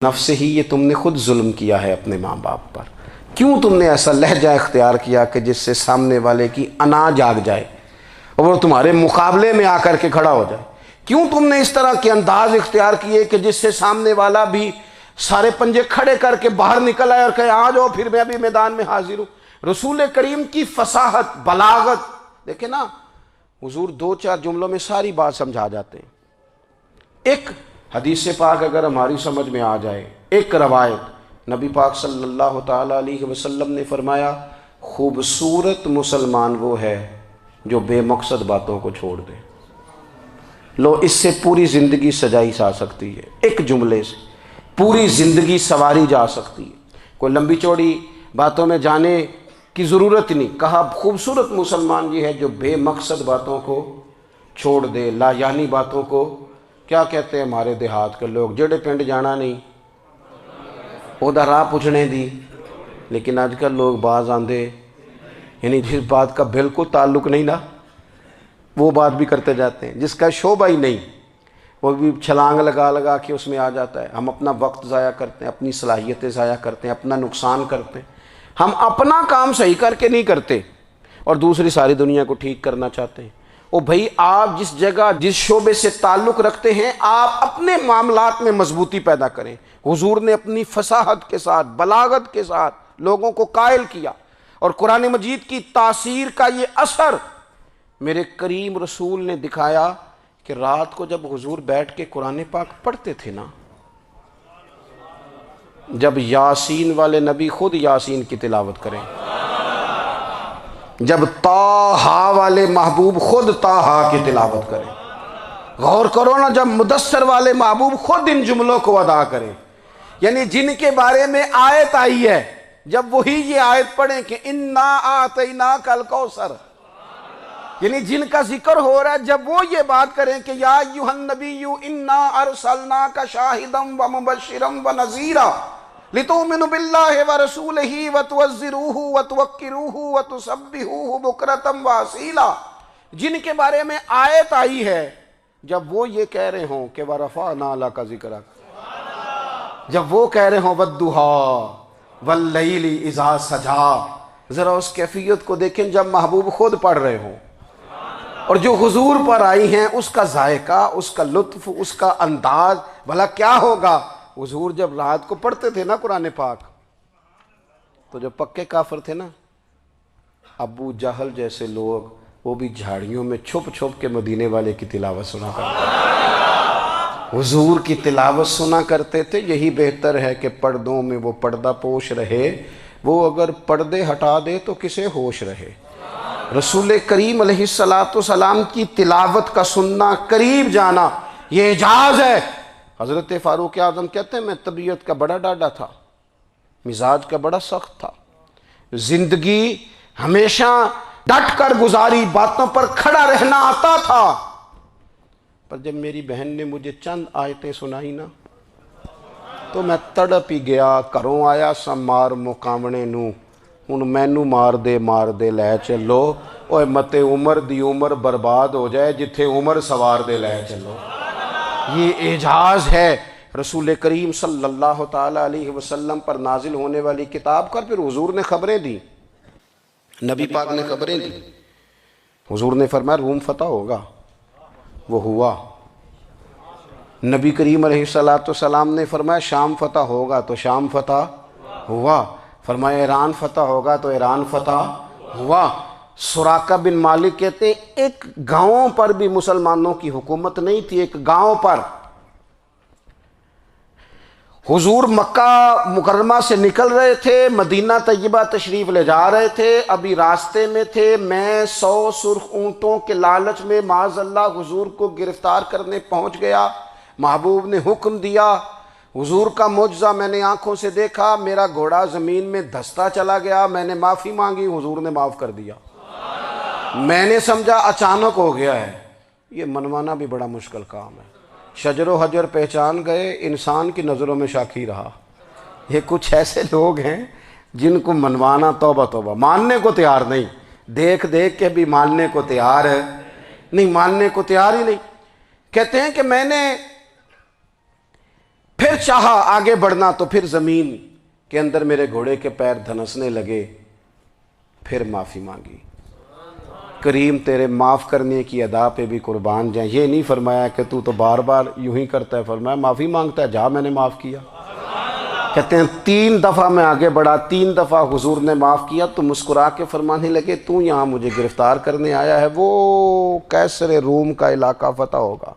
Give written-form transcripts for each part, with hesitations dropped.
نفس ہی، یہ تم نے خود ظلم کیا ہے اپنے ماں باپ پر۔ کیوں تم نے ایسا لہجہ اختیار کیا کہ جس سے سامنے والے کی انا جاگ جائے اور وہ تمہارے مقابلے میں آ کر کے کھڑا ہو جائے؟ کیوں تم نے اس طرح کے انداز اختیار کیے کہ جس سے سامنے والا بھی سارے پنجے کھڑے کر کے باہر نکل آئے اور کہے آ جاؤ پھر میں بھی میدان میں حاضر ہوں؟ رسول کریم کی فصاحت، بلاغت دیکھیں نا، حضور دو چار جملوں میں ساری بات سمجھا جاتے ہیں۔ ایک حدیث پاک اگر ہماری سمجھ میں آ جائے، ایک روایت نبی پاک صلی اللہ تعالیٰ علیہ وسلم نے فرمایا، خوبصورت مسلمان وہ ہے جو بے مقصد باتوں کو چھوڑ دے۔ لو، اس سے پوری زندگی سجائی جا سکتی ہے، ایک جملے سے پوری زندگی سواری جا سکتی ہے، کوئی لمبی چوڑی باتوں میں جانے کی ضرورت نہیں۔ کہا خوبصورت مسلمان یہ ہے جو بے مقصد باتوں کو چھوڑ دے، لا یعنی باتوں کو، کیا کہتے ہیں ہمارے دیہات کے لوگ، جڑے پنڈ جانا نہیں ادھر راہ پوچھنے دی۔ لیکن آج کل لوگ باز آندے، یعنی جس بات کا بالکل تعلق نہیں نا وہ بات بھی کرتے جاتے ہیں، جس کا شعبہ ہی نہیں وہ بھی چھلانگ لگا لگا کے اس میں آ جاتا ہے۔ ہم اپنا وقت ضائع کرتے ہیں، اپنی صلاحیتیں ضائع کرتے ہیں، اپنا نقصان کرتے ہیں۔ ہم اپنا کام صحیح کر کے نہیں کرتے اور دوسری ساری دنیا کو ٹھیک کرنا چاہتے ہیں۔ او بھائی، آپ جس جگہ جس شعبے سے تعلق رکھتے ہیں آپ اپنے معاملات میں مضبوطی پیدا کریں۔ حضور نے اپنی فصاحت کے ساتھ، بلاغت کے ساتھ لوگوں کو قائل کیا، اور قرآن مجید کی تاثیر کا یہ اثر میرے کریم رسول نے دکھایا کہ رات کو جب حضور بیٹھ کے قرآن پاک پڑھتے تھے نا، جب یاسین والے نبی خود یاسین کی تلاوت کریں، جب طٰہٰ والے محبوب خود طٰہٰ کی تلاوت کریں، غور کرو نا، جب مدثر والے محبوب خود ان جملوں کو ادا کریں، یعنی جن کے بارے میں آیت آئی ہے، جب وہی یہ آیت پڑھیں کہ اِنَّا أَعْطَيْنَاكَ الْكَوْثَرَ، یعنی جن کا ذکر ہو رہا ہے، جب وہ یہ بات کریں کہ یا ایھا النبی اِنَّا أَرْسَلْنَاكَ شَاہِدًا وَمُبَشِّرًا وَنَذِیرًا لِتُؤْمِنُوا بِاللَّهِ وَرَسُولِهِ وَتُعَزِّرُوهُ وَتُوَقِّرُوهُ وَتُسَبِّحُوهُ بُکْرَةً وَأَصِیلًا، جن کے بارے میں آیت آئی ہے، جب وہ یہ کہہ رہے ہوں کہ وَرَفَعْنَا لَكَ ذِکْرَکَ، جب وہ کہہ رہے ہوں وَالضُّحَىٰ وَاللَّیْلِ اِذَا سَجَىٰ، ذرا اس کیفیت کو دیکھیں جب محبوب خود پڑھ رہے ہوں، اور جو حضور پر آئی ہیں اس کا ذائقہ، اس کا لطف، اس کا انداز بھلا کیا ہوگا۔ حضور جب رات کو پڑھتے تھے نا قرآن پاک، تو جو پکے کافر تھے نا، ابو جہل جیسے لوگ، وہ بھی جھاڑیوں میں چھپ چھپ کے مدینے والے کی تلاوت سنا کرتے تھے، حضور کی تلاوت سنا کرتے تھے۔ یہی بہتر ہے کہ پردوں میں وہ پردہ پوش رہے، وہ اگر پردے ہٹا دے تو کسے ہوش رہے۔ رسول کریم علیہ السلام کی تلاوت کا سننا، قریب جانا، یہ اعجاز ہے۔ حضرت فاروق اعظم کہتے ہیں میں طبیعت کا بڑا ڈاڈا تھا، مزاج کا بڑا سخت تھا، زندگی ہمیشہ ڈٹ کر گزاری، باتوں پر کھڑا رہنا آتا تھا، پر جب میری بہن نے مجھے چند آیتیں سنائی نا تو میں تڑپ ہی گیا۔ گھروں آیا سا مار مقامنے نو، ہن مینو مار دے لے چلو، اوے متے عمر دی عمر برباد ہو جائے جتھے عمر سوار دے لے چلو۔ یہ اعجاز ہے رسول کریم صلی اللہ تعالیٰ علیہ وسلم پر نازل ہونے والی کتاب کا۔ پھر حضور نے خبریں دی، نبی پاک نے خبریں دی، حضور نے فرمایا روم فتح ہوگا، وہ ہوا۔ نبی کریم علیہ السلام نے فرمایا شام فتح ہوگا، تو شام فتح ہوا۔ فرمایا ایران فتح ہوگا، تو ایران فتح ہوا۔ سراقہ بن مالک کہتے ہیں ایک گاؤں پر بھی مسلمانوں کی حکومت نہیں تھی، ایک گاؤں پر۔ حضور مکہ مکرمہ سے نکل رہے تھے، مدینہ طیبہ تشریف لے جا رہے تھے، ابھی راستے میں تھے، میں 100 سرخ اونٹوں کے لالچ میں معاذ اللہ حضور کو گرفتار کرنے پہنچ گیا۔ محبوب نے حکم دیا، حضور کا معجزہ میں نے آنکھوں سے دیکھا، میرا گھوڑا زمین میں دھستا چلا گیا، میں نے معافی مانگی، حضور نے معاف کر دیا۔ میں نے سمجھا اچانک ہو گیا ہے۔ یہ منوانا بھی بڑا مشکل کام ہے۔ شجر و حجر پہچان گئے، انسان کی نظروں میں شاکی رہا۔ یہ کچھ ایسے لوگ ہیں جن کو منوانا توبہ توبہ، ماننے کو تیار نہیں، دیکھ دیکھ کے بھی ماننے کو تیار ہے نہیں، ماننے کو تیار ہی نہیں۔ کہتے ہیں کہ میں نے پھر چاہا آگے بڑھنا تو پھر زمین کے اندر میرے گھوڑے کے پیر دھنسنے لگے، پھر معافی مانگی۔ کریم تیرے معاف کرنے کی ادا پہ بھی قربان جائیں۔ یہ نہیں فرمایا کہ تو بار بار یوں ہی کرتا ہے، فرمایا معافی مانگتا ہے، جا میں نے معاف کیا۔ کہتے ہیں 3 دفعہ میں آگے بڑھا، 3 دفعہ حضور نے معاف کیا تو مسکرا کے فرمانے لگے تو یہاں مجھے گرفتار کرنے آیا ہے، وہ کیسر روم کا علاقہ فتح ہوگا۔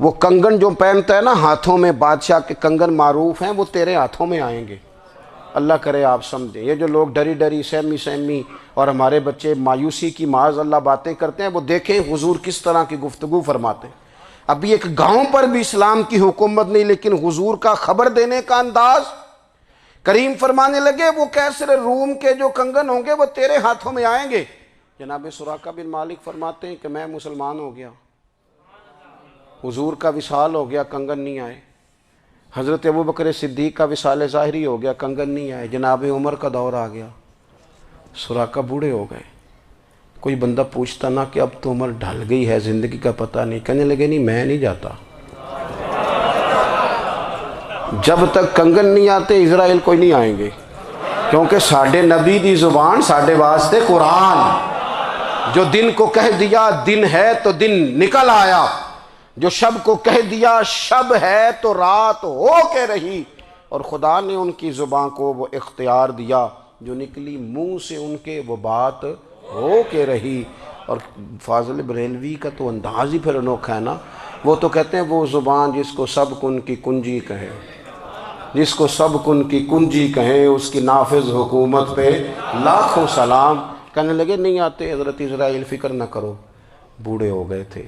وہ کنگن جو پہنتا ہے نا ہاتھوں میں، بادشاہ کے کنگن معروف ہیں، وہ تیرے ہاتھوں میں آئیں گے۔ اللہ کرے آپ سمجھیں، یہ جو لوگ ڈری ڈری سہمی اور ہمارے بچے مایوسی کی معاذ اللہ باتیں کرتے ہیں، وہ دیکھیں حضور کس طرح کی گفتگو فرماتے ہیں۔ ابھی ایک گاؤں پر بھی اسلام کی حکومت نہیں، لیکن حضور کا خبر دینے کا انداز۔ کریم فرمانے لگے وہ کیسر روم کے جو کنگن ہوں گے وہ تیرے ہاتھوں میں آئیں گے۔ جناب سراقہ بن مالک فرماتے ہیں کہ میں مسلمان ہو گیا، حضور کا وصال ہو گیا، کنگن نہیں آئے۔ حضرت ابوبکر صدیق کا وصال ظاہری ہو گیا، کنگن نہیں آئے۔ جناب عمر کا دور آ گیا، سراقہ بوڑھے ہو گئے۔ کوئی بندہ پوچھتا نا کہ اب تو عمر ڈھل گئی ہے، زندگی کا پتہ نہیں، کہنے لگے نہیں میں نہیں جاتا، جب تک کنگن نہیں آتے اسرائیل کوئی نہیں آئیں گے، کیونکہ ساڈے نبی دی زبان ساڈے واسطے قرآن۔ جو دن کو کہہ دیا دن ہے تو دن نکل آیا، جو شب کو کہہ دیا شب ہے تو رات ہو کے رہی، اور خدا نے ان کی زبان کو وہ اختیار دیا، جو نکلی منہ سے ان کے وہ بات ہو کے رہی۔ اور فاضل بریلوی کا تو انداز ہی پھر انوکھا ہے نا، وہ تو کہتے ہیں وہ زبان جس کو سب کن کی کنجی کہیں، جس کو سب کن کی کنجی کہیں، اس کی نافذ حکومت پہ لاکھوں سلام۔ کہنے لگے نہیں آتے حضرت اسرائیل، فکر نہ کرو، بوڑھے ہو گئے تھے،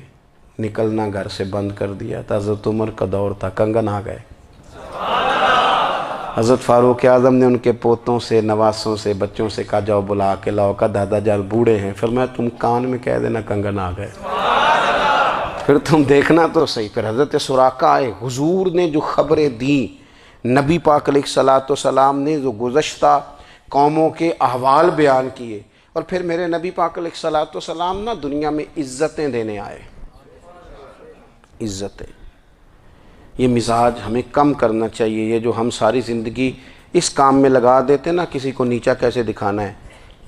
نکلنا گھر سے بند کر دیا تھا، حضرت عمر کا دور تھا، کنگن آ گئے۔ حضرت فاروق اعظم نے ان کے پوتوں سے، نواسوں سے، بچوں سے کہا جاؤ بلا کے لاؤ، کا دادا جان بوڑھے ہیں، پھر میں تم کان میں کہہ دینا کنگن آ گئے، پھر تم دیکھنا تو صحیح۔ پھر حضرت سراقہ آئے، حضور نے جو خبریں دیں، نبی پاک علیہ الصلوۃ والسلام نے جو گزشتہ قوموں کے احوال بیان کیے، اور پھر میرے نبی پاک علیہ الصلوۃ والسلام نا دنیا میں عزتیں دینے آئے۔ عزتیں، یہ مزاج ہمیں کم کرنا چاہیے۔ یہ جو ہم ساری زندگی اس کام میں لگا دیتے نا، کسی کو نیچا کیسے دکھانا ہے،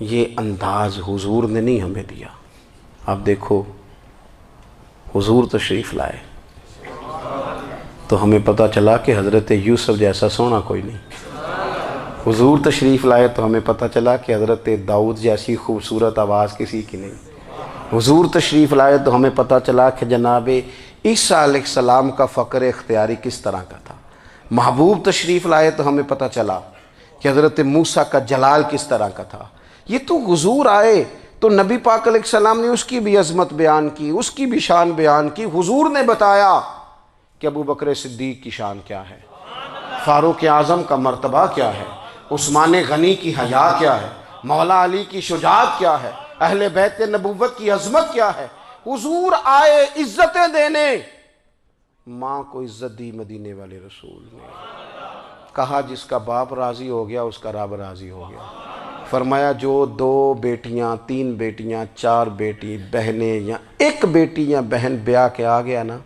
یہ انداز حضور نے نہیں ہمیں دیا۔ آپ دیکھو حضور تشریف لائے تو ہمیں پتہ چلا کہ حضرت یوسف جیسا سونا کوئی نہیں، حضور تشریف لائے تو ہمیں پتہ چلا کہ حضرت داؤد جیسی خوبصورت آواز کسی کی نہیں، حضور تشریف لائے تو ہمیں پتہ چلا کہ جناب عیسیٰ علیہ السلام کا فقر اختیاری کس طرح کا تھا، محبوب تشریف لائے تو ہمیں پتہ چلا کہ حضرت موسیٰ کا جلال کس طرح کا تھا۔ یہ تو حضور آئے تو نبی پاک علیہ السلام نے اس کی بھی عظمت بیان کی، اس کی بھی شان بیان کی۔ حضور نے بتایا کہ ابوبکر صدیق کی شان کیا ہے، فاروق اعظم کا مرتبہ کیا ہے، عثمان غنی کی حیا کیا ہے، مولا علی کی شجاعت کیا ہے، اہل بیت نبوت کی عظمت کیا ہے۔ حضور آئے عزتیں دینے، ماں کو عزت دی مدینے والے رسول نے، کہا جس کا باپ راضی ہو گیا اس کا رب راضی ہو گیا۔ فرمایا جو 2 بیٹیاں 3 بیٹیاں 4 بیٹی بہنیں یا 1 بیٹی یا بہن بیاہ کے آ گیا نا،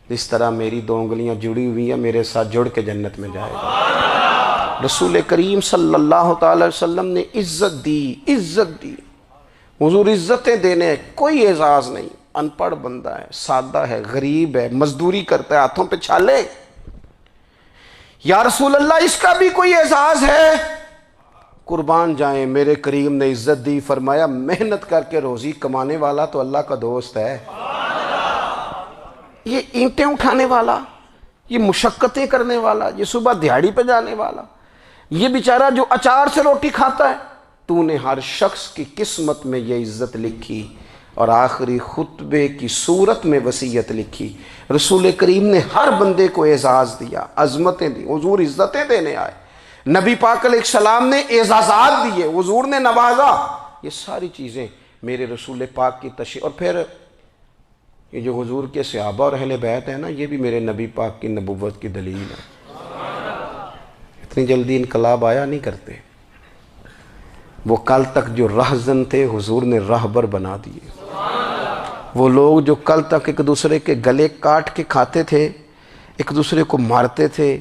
جس طرح میری 2 انگلیاں جڑی ہوئی ہیں میرے ساتھ جڑ کے جنت میں جائے گا۔ رسول کریم صلی اللہ تعالی وسلم نے عزت دی، عزت دی۔ حضور عزتیں دینے، کوئی اعزاز نہیں، ان پڑھ بندہ ہے، سادہ ہے، غریب ہے، مزدوری کرتا ہے، ہاتھوں پہ چھالے، یا رسول اللہ اس کا بھی کوئی اعزاز ہے؟ قربان جائیں، میرے کریم نے عزت دی، فرمایا محنت کر کے روزی کمانے والا تو اللہ کا دوست ہے، یہ اینٹیں اٹھانے والا، یہ مشقتیں کرنے والا، یہ صبح دیہڑی پہ جانے والا، یہ بیچارہ جو اچار سے روٹی کھاتا ہے، تو نے ہر شخص کی قسمت میں یہ عزت لکھی اور آخری خطبے کی صورت میں وصیت لکھی۔ رسول کریم نے ہر بندے کو اعزاز دیا، عظمتیں دی، حضور عزتیں دینے آئے، نبی پاک علیہ السلام نے اعزازات دیے، حضور نے نوازا۔ یہ ساری چیزیں میرے رسول پاک کی تشریف، اور پھر یہ جو حضور کے صحابہ اور اہل بیت ہیں نا، یہ بھی میرے نبی پاک کی نبوت کی دلیل ہے۔ اتنی جلدی انقلاب آیا نہیں کرتے، وہ کل تک جو رہزن تھے حضور نے راہبر بنا دیے۔ وہ لوگ جو کل تک ایک دوسرے کے گلے کاٹ کے کھاتے تھے، ایک دوسرے کو مارتے تھے،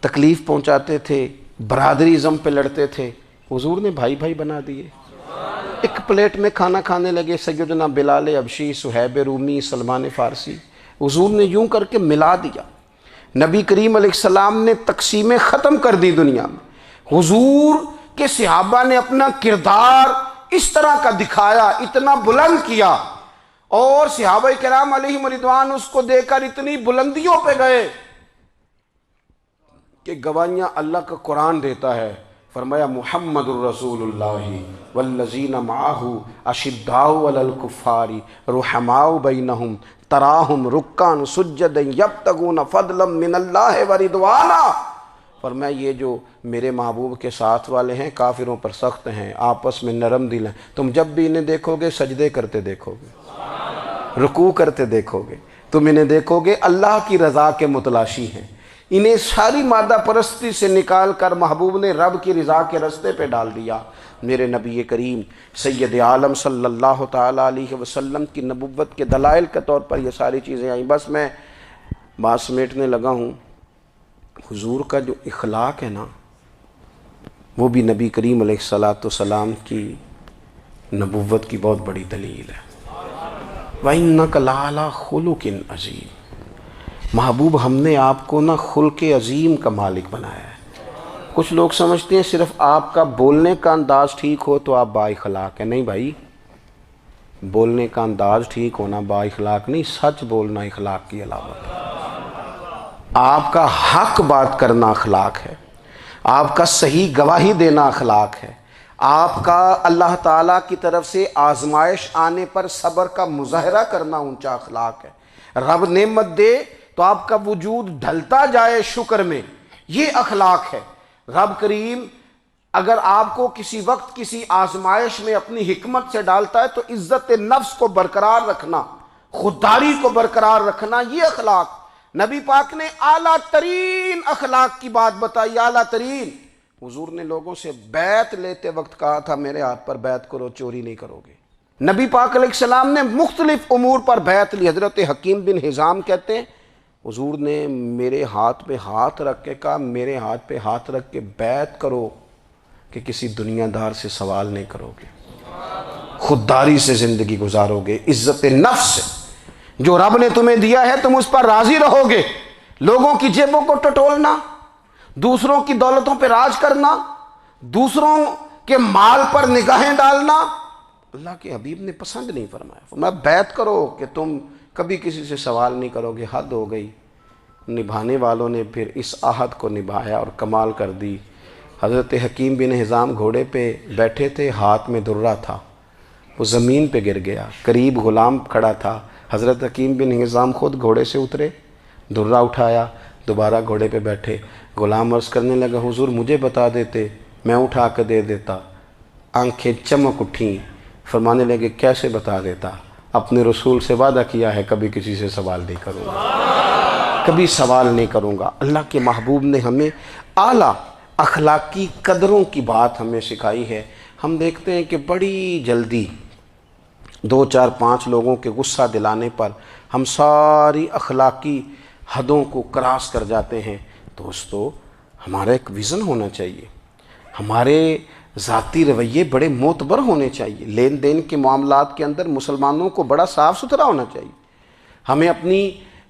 تکلیف پہنچاتے تھے، برادری ازم پہ لڑتے تھے، حضور نے بھائی بھائی بنا دیے۔ ایک پلیٹ میں کھانا کھانے لگے، سیدنا بلال حبشی، صہیب رومی، سلمان فارسی، حضور نے یوں کر کے ملا دیا۔ نبی کریم علیہ السلام نے تقسیمیں ختم کر دی دنیا میں۔ حضور کے صحابہ نے اپنا کردار اس طرح کا دکھایا، اتنا بلند کیا، اور صحابہ کرام علیہم رضوان اس کو دیکھ کر اتنی بلندیوں پہ گئے کہ گواہیاں اللہ کا قرآن دیتا ہے۔ فرمایا محمد الرسول اللہ والذین معہ اشداء علی الکفار رحماء بینہم تراہم رکعا سجدا یبتغون فضلا من اللہ ورضوانا۔ فرمایا یہ جو میرے محبوب کے ساتھ والے ہیں کافروں پر سخت ہیں، آپس میں نرم دل ہیں، تم جب بھی انہیں دیکھو گے سجدے کرتے دیکھو گے، رکوع کرتے دیکھو گے، تم انہیں دیکھو گے اللہ کی رضا کے متلاشی ہیں۔ انہیں ساری مادہ پرستی سے نکال کر محبوب نے رب کی رضا کے رستے پہ ڈال دیا۔ میرے نبی کریم سید عالم صلی اللہ تعالیٰ علیہ وسلم کی نبوت کے دلائل کے طور پر یہ ساری چیزیں آئیں۔ بس میں بات سمیٹنے لگا ہوں۔ حضور کا جو اخلاق ہے نا، وہ بھی نبی کریم علیہ السلام کی نبوت کی بہت بڑی دلیل ہے۔ وَإِنَّكَ لَعَلَىٰ خُلُقٍ عَظِيمٍ۔ محبوب ہم نے آپ کو نا خلق عظیم کا مالک بنایا ہے۔ کچھ لوگ سمجھتے ہیں صرف آپ کا بولنے کا انداز ٹھیک ہو تو آپ با اخلاق ہیں۔ نہیں بھائی، بولنے کا انداز ٹھیک ہونا با اخلاق نہیں، سچ بولنا اخلاق کی علامت ہے۔ آپ کا حق بات کرنا اخلاق ہے، آپ کا صحیح گواہی دینا اخلاق ہے، آپ کا اللہ تعالیٰ کی طرف سے آزمائش آنے پر صبر کا مظاہرہ کرنا اونچا اخلاق ہے۔ رب نعمت دے تو آپ کا وجود ڈھلتا جائے شکر میں، یہ اخلاق ہے۔ رب کریم اگر آپ کو کسی وقت کسی آزمائش میں اپنی حکمت سے ڈالتا ہے تو عزت نفس کو برقرار رکھنا، خودداری کو برقرار رکھنا، یہ اخلاق۔ نبی پاک نے اعلیٰ ترین اخلاق کی بات بتائی، اعلیٰ ترین۔ حضور نے لوگوں سے بیعت لیتے وقت کہا تھا میرے ہاتھ پر بیعت کرو، چوری نہیں کرو گے۔ نبی پاک علیہ السلام نے مختلف امور پر بیعت لی۔ حضرت حکیم بن حزام کہتے ہیں حضور نے میرے ہاتھ پہ ہاتھ رکھ کے کہا میرے ہاتھ پہ ہاتھ رکھ کے بیعت کرو کہ کسی دنیا دار سے سوال نہیں کرو گے، خودداری سے زندگی گزارو گے، عزت نفس سے جو رب نے تمہیں دیا ہے تم اس پر راضی رہو گے۔ لوگوں کی جیبوں کو ٹٹولنا، دوسروں کی دولتوں پہ راج کرنا، دوسروں کے مال پر نگاہیں ڈالنا اللہ کے حبیب نے پسند نہیں فرمایا۔ فرمایا بیعت کرو کہ تم کبھی کسی سے سوال نہیں کرو گے۔ حد ہو گئی۔ نبھانے والوں نے پھر اس عہد کو نبھایا اور کمال کر دی۔ حضرت حکیم بن حزام گھوڑے پہ بیٹھے تھے، ہاتھ میں درہ تھا، وہ زمین پہ گر گیا، قریب غلام کھڑا تھا۔ حضرت حکیم بن حزام خود گھوڑے سے اترے، درہ اٹھایا، دوبارہ گھوڑے پہ بیٹھے۔ غلام عرض کرنے لگا حضور مجھے بتا دیتے میں اٹھا کے دے دیتا۔ آنکھیں چمک اٹھیں، فرمانے لگے کیسے بتا دیتا؟ اپنے رسول سے وعدہ کیا ہے کبھی کسی سے سوال نہیں کروں گا، کبھی سوال نہیں کروں گا۔ اللہ کے محبوب نے ہمیں اعلیٰ اخلاقی قدروں کی بات ہمیں سکھائی ہے۔ ہم دیکھتے ہیں کہ بڑی جلدی 2 4 5 لوگوں کے غصہ دلانے پر ہم ساری اخلاقی حدوں کو کراس کر جاتے ہیں۔ دوستو ہمارا ایک ویژن ہونا چاہیے، ہمارے ذاتی رویے بڑے معتبر ہونے چاہیے۔ لین دین کے معاملات کے اندر مسلمانوں کو بڑا صاف ستھرا ہونا چاہیے۔ ہمیں اپنی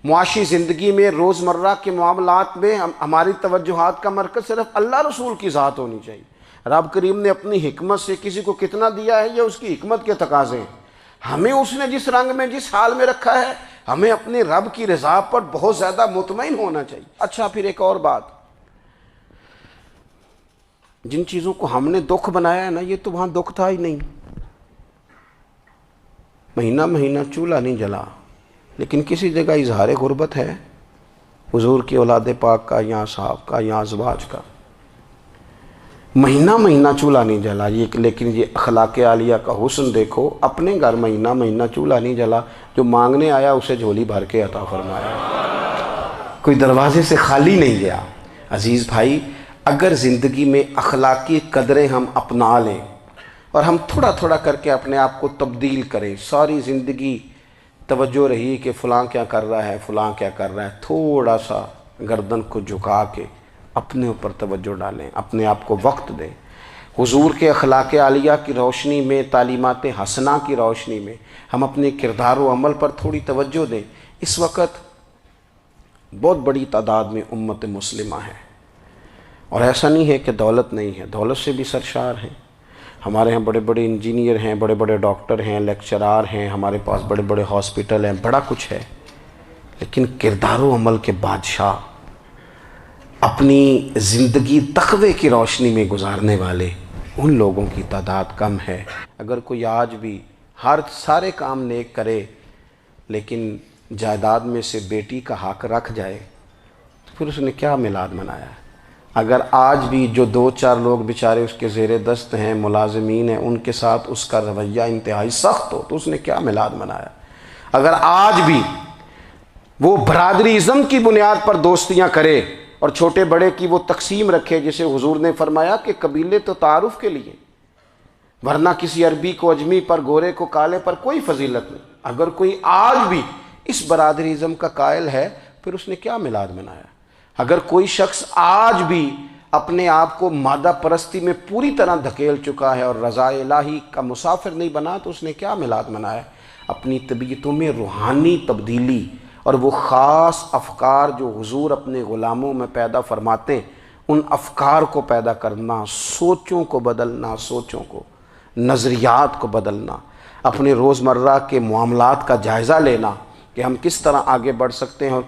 معاشی زندگی میں روزمرہ کے معاملات میں ہماری توجہات کا مرکز صرف اللہ رسول کی ذات ہونی چاہیے۔ رب کریم نے اپنی حکمت سے کسی کو کتنا دیا ہے یہ اس کی حکمت کے تقاضے ہیں۔ ہمیں اس نے جس رنگ میں جس حال میں رکھا ہے ہمیں اپنے رب کی رضا پر بہت زیادہ مطمئن ہونا چاہیے۔ اچھا پھر ایک اور بات، جن چیزوں کو ہم نے دکھ بنایا ہے نا یہ تو وہاں دکھ تھا ہی نہیں۔ مہینہ مہینہ چولہا نہیں جلا، لیکن کسی جگہ اظہار غربت ہے حضور کی اولاد پاک کا یا صاحب کا یا ازواج کا۔ مہینہ مہینہ چولہا نہیں جلا، لیکن یہ اخلاق عالیہ کا حسن دیکھو، اپنے گھر مہینہ مہینہ چولہا نہیں جلا، جو مانگنے آیا اسے جھولی بھر کے عطا فرمایا، کوئی دروازے سے خالی نہیں گیا۔ عزیز بھائی اگر زندگی میں اخلاقی قدریں ہم اپنا لیں اور ہم تھوڑا تھوڑا کر کے اپنے آپ کو تبدیل کریں، ساری زندگی توجہ رہی کہ فلاں کیا کر رہا ہے فلاں کیا کر رہا ہے، تھوڑا سا گردن کو جھکا کے اپنے اوپر توجہ ڈالیں، اپنے آپ کو وقت دیں، حضور کے اخلاق عالیہ کی روشنی میں، تعلیمات حسنہ کی روشنی میں ہم اپنے کردار و عمل پر تھوڑی توجہ دیں۔ اس وقت بہت بڑی تعداد میں امت مسلمہ ہے، اور ایسا نہیں ہے کہ دولت نہیں ہے، دولت سے بھی سرشار ہیں۔ ہمارے ہاں بڑے بڑے انجینئر ہیں، بڑے بڑے ڈاکٹر ہیں، لیکچرار ہیں، ہمارے پاس بڑے بڑے ہاسپٹل ہیں، بڑا کچھ ہے، لیکن کردار و عمل کے بادشاہ، اپنی زندگی تقوی کی روشنی میں گزارنے والے، ان لوگوں کی تعداد کم ہے۔ اگر کوئی آج بھی سارے کام نیک کرے لیکن جائیداد میں سے بیٹی کا حق رکھ جائے تو پھر اس نے کیا میلاد منایا ہے؟ اگر آج بھی جو 2-4 لوگ بیچارے اس کے زیر دست ہیں، ملازمین ہیں، ان کے ساتھ اس کا رویہ انتہائی سخت ہو تو اس نے کیا میلاد منایا؟ اگر آج بھی وہ برادری ازم کی بنیاد پر دوستیاں کرے اور چھوٹے بڑے کی وہ تقسیم رکھے، جسے حضور نے فرمایا کہ قبیلے تو تعارف کے لیے، ورنہ کسی عربی کو اجمی پر، گورے کو کالے پر کوئی فضیلت نہیں۔ اگر کوئی آج بھی اس برادری ازم کا قائل ہے پھر اس نے کیا میلاد منایا؟ اگر کوئی شخص آج بھی اپنے آپ کو مادہ پرستی میں پوری طرح دھکیل چکا ہے اور رضا الہی کا مسافر نہیں بنا تو اس نے کیا میلاد منایا؟ اپنی طبیعتوں میں روحانی تبدیلی اور وہ خاص افکار جو حضور اپنے غلاموں میں پیدا فرماتے ہیں، ان افکار کو پیدا کرنا، سوچوں کو بدلنا، سوچوں کو، نظریات کو بدلنا، اپنے روزمرہ کے معاملات کا جائزہ لینا کہ ہم کس طرح آگے بڑھ سکتے ہیں اور